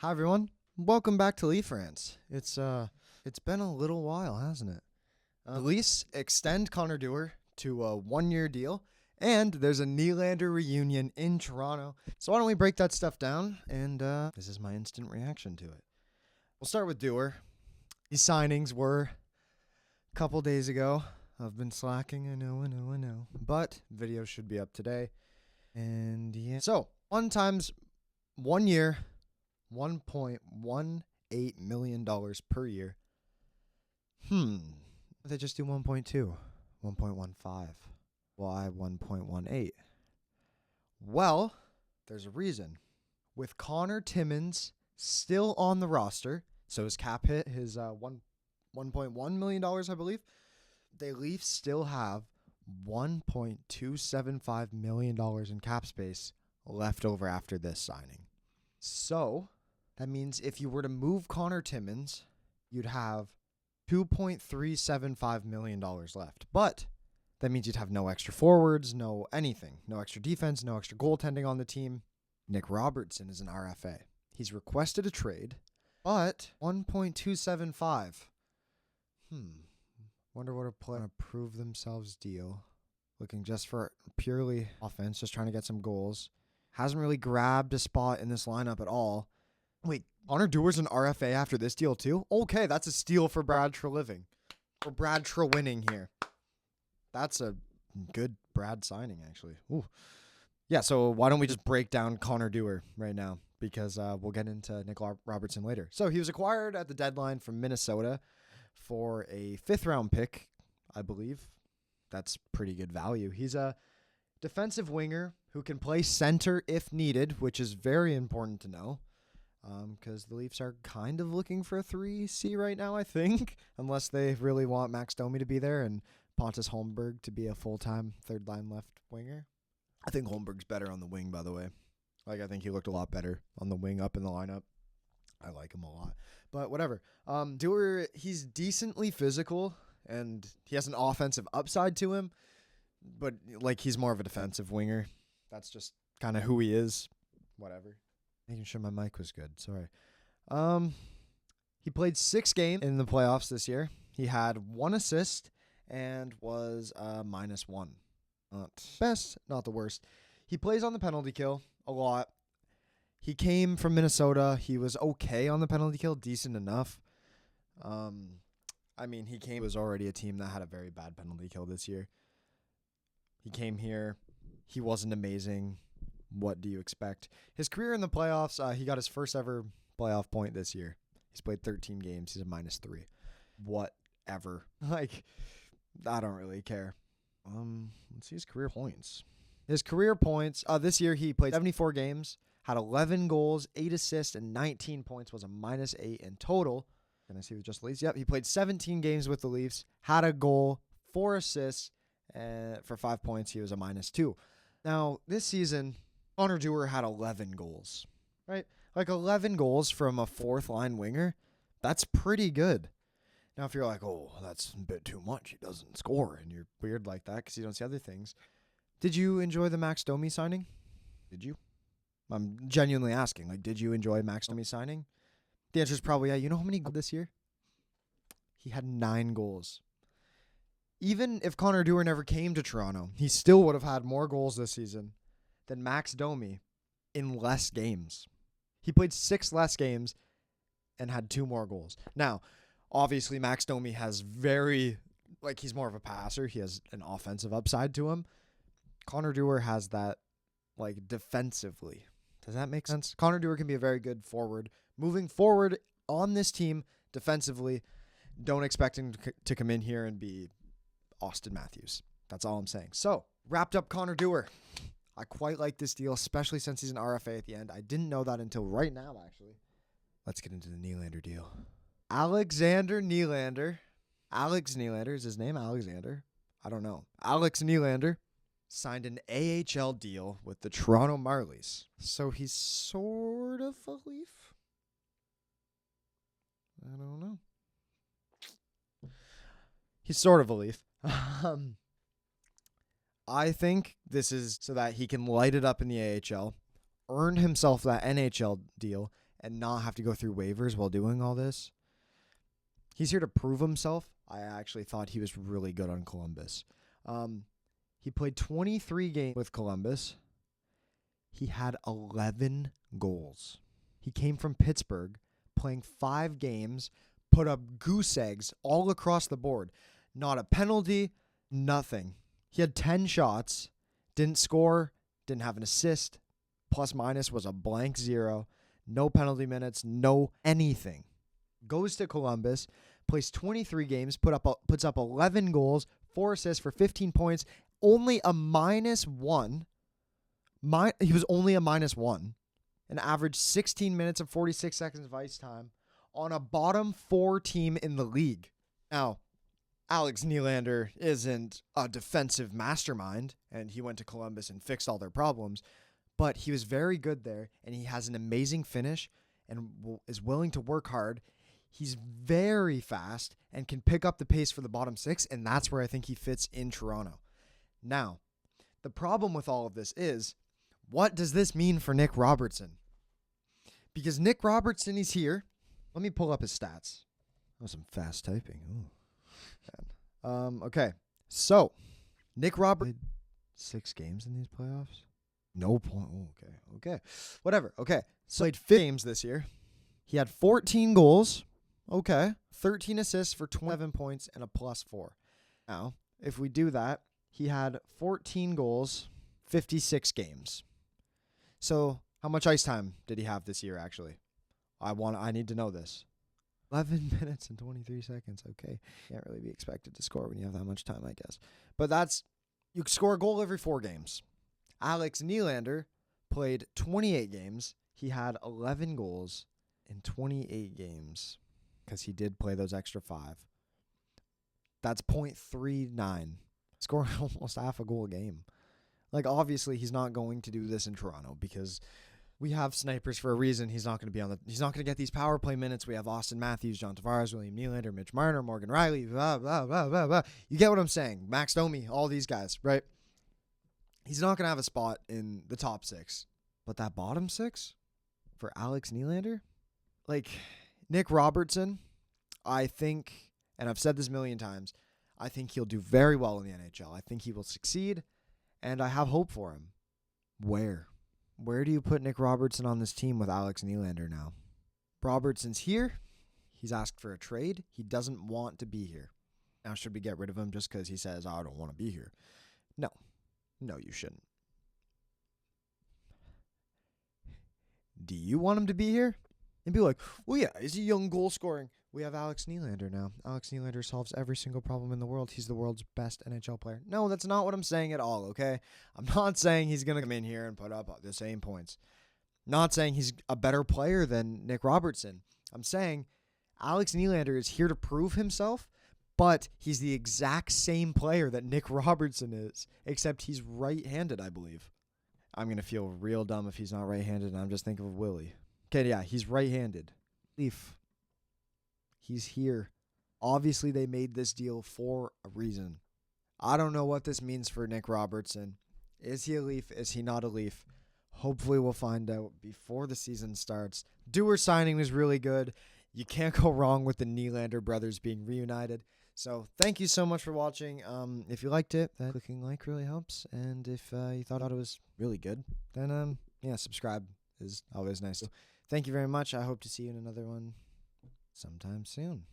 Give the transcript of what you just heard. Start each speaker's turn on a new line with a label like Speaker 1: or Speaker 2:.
Speaker 1: Hi everyone, welcome back to Leaf Rants. It's been a little while, hasn't it? The Leafs extend Connor Dewar to a 1-year deal, and there's a Nylander reunion in Toronto. So why don't we break that stuff down? And this is my instant reaction to it. We'll start with Dewar. These signings were a couple days ago. I've been slacking, I know. But video should be up today. And yeah. So 1 year, $1.18 million per year. They just do 1.2, 1.15. Why 1.18? Well, there's a reason. With Connor Timmins still on the roster, so his cap hit his $1.1 million, I believe. The Leafs still have $1.275 million in cap space left over after this signing. So that means if you were to move Connor Timmins, you'd have $2.375 million left. But that means you'd have no extra forwards, no anything, no extra defense, no extra goaltending on the team. Nick Robertson is an RFA. He's requested a trade, but 1.275. Wonder what a player prove themselves deal. Looking just for purely offense, just trying to get some goals. Hasn't really grabbed a spot in this lineup at all. Wait, Connor Dewar's an RFA after this deal too? Okay, that's a steal for Brad Treliving. For Brad Trewinning here. That's a good Brad signing, actually. Ooh. Yeah, so why don't we just break down Connor Dewar right now? Because we'll get into Nick Robertson later. So he was acquired at the deadline from Minnesota for a 5th-round pick, I believe. That's pretty good value. He's a defensive winger who can play center if needed, which is very important to know. Because the Leafs are kind of looking for a 3C right now, I think. Unless they really want Max Domi to be there and Pontus Holmberg to be a full-time third-line left winger. I think Holmberg's better on the wing, by the way. I think he looked a lot better on the wing up in the lineup. I like him a lot. But whatever. Dewar, he's decently physical, and he has an offensive upside to him. But, he's more of a defensive winger. That's just kind of who he is. Whatever. Making sure my mic was good. Sorry. He played 6 games in the playoffs this year. He had 1 assist and was -1. Not best, not the worst. He plays on the penalty kill a lot. He came from Minnesota. He was okay on the penalty kill, decent enough. He was already a team that had a very bad penalty kill this year. He came here. He wasn't amazing. What do you expect? His career in the playoffs, he got his first ever playoff point this year. He's played 13 games. He's a -3. Whatever. I don't really care. Let's see his career points. His career points, this year he played 74 games, had 11 goals, 8 assists, and 19 points, was a -8 in total. Can I see with just the Leafs? Yep, he played 17 games with the Leafs, had a goal, 4 assists, and for 5 points, he was a -2. Now, this season, Connor Dewar had 11 goals, right? 11 goals from a 4th-line winger, that's pretty good. Now, if you're like, oh, that's a bit too much, he doesn't score, and you're weird like that because you don't see other things. Did you enjoy the Max Domi signing? Did you? I'm genuinely asking. Did you enjoy Max Domi signing? The answer is probably yeah. You know how many goals this year? He had 9 goals. Even if Connor Dewar never came to Toronto, he still would have had more goals this season than Max Domi in less games. He played 6 less games and had 2 more goals. Now, obviously, Max Domi has he's more of a passer. He has an offensive upside to him. Connor Dewar has that, defensively. Does that make sense? Connor Dewar can be a very good forward. Moving forward on this team defensively, don't expect him to come in here and be Austin Matthews. That's all I'm saying. So, wrapped up Connor Dewar. I quite like this deal, especially since he's an RFA at the end. I didn't know that until right now, actually. Let's get into the Nylander deal. Alexander Nylander. Alex Nylander is his name, Alexander. I don't know. Alex Nylander signed an AHL deal with the Toronto Marlies. So he's sort of a Leaf? I don't know. He's sort of a Leaf. I think this is so that he can light it up in the AHL, earn himself that NHL deal, and not have to go through waivers while doing all this. He's here to prove himself. I actually thought he was really good on Columbus. He played 23 games with Columbus. He had 11 goals. He came from Pittsburgh, playing 5 games, put up goose eggs all across the board. Not a penalty, nothing. He had 10 shots, didn't score, didn't have an assist. Plus minus was a blank 0. No penalty minutes, no anything. Goes to Columbus, plays 23 games, puts up 11 goals, 4 assists for 15 points, only a -1. He was only a -1. And averaged 16 minutes and 46 seconds of ice time on a bottom 4 team in the league. Now, Alex Nylander isn't a defensive mastermind, and he went to Columbus and fixed all their problems, but he was very good there, and he has an amazing finish and is willing to work hard. He's very fast and can pick up the pace for the bottom 6, and that's where I think he fits in Toronto. Now, the problem with all of this is, what does this mean for Nick Robertson? Because Nick Robertson is here. Let me pull up his stats. Oh, some fast typing. Okay. So, Nick Robertson played 6 games in these playoffs. No point. Okay. Whatever. Okay. So, played 5 games this year. He had 14 goals. Okay. 13 assists for 27 points and a +4. Now, if we do that, he had 14 goals, 56 games. So, how much ice time did he have this year, actually? I need to know this. 11 minutes and 23 seconds. Okay. Can't really be expected to score when you have that much time, I guess. But you score a goal every 4 games. Alex Nylander played 28 games. He had 11 goals in 28 games because he did play those extra 5. That's .39. Scoring almost half a goal a game. Like, obviously, he's not going to do this in Toronto because we have snipers for a reason. He's not going to get these power play minutes. We have Austin Matthews, John Tavares, William Nylander, Mitch Marner, Morgan Riley, blah, blah, blah, blah, blah. You get what I'm saying. Max Domi, all these guys, right? He's not going to have a spot in the top 6. But that bottom 6 for Alex Nylander? Like, Nick Robertson, I think, and I've said this a million times, I think he'll do very well in the NHL. I think he will succeed, and I have hope for him. Where? Where do you put Nick Robertson on this team with Alex Nylander now? Robertson's here. He's asked for a trade. He doesn't want to be here. Now, should we get rid of him just because he says, I don't want to be here? No. No, you shouldn't. Do you want him to be here? And be like, well, yeah, is he young goal scoring? We have Alex Nylander now. Alex Nylander solves every single problem in the world. He's the world's best NHL player. No, that's not what I'm saying at all, okay? I'm not saying he's going to come in here and put up the same points. Not saying he's a better player than Nick Robertson. I'm saying Alex Nylander is here to prove himself, but he's the exact same player that Nick Robertson is, except he's right-handed, I believe. I'm going to feel real dumb if he's not right-handed, and I'm just thinking of Willie. Okay, yeah, he's right-handed. Leaf. He's here. Obviously, they made this deal for a reason. I don't know what this means for Nick Robertson. Is he a Leaf? Is he not a Leaf? Hopefully, we'll find out before the season starts. Dewar signing was really good. You can't go wrong with the Nylander brothers being reunited. So, thank you so much for watching. If you liked it, then clicking like really helps. And if you thought it was really good, then, subscribe is always nice. So, thank you very much. I hope to see you in another one sometime soon.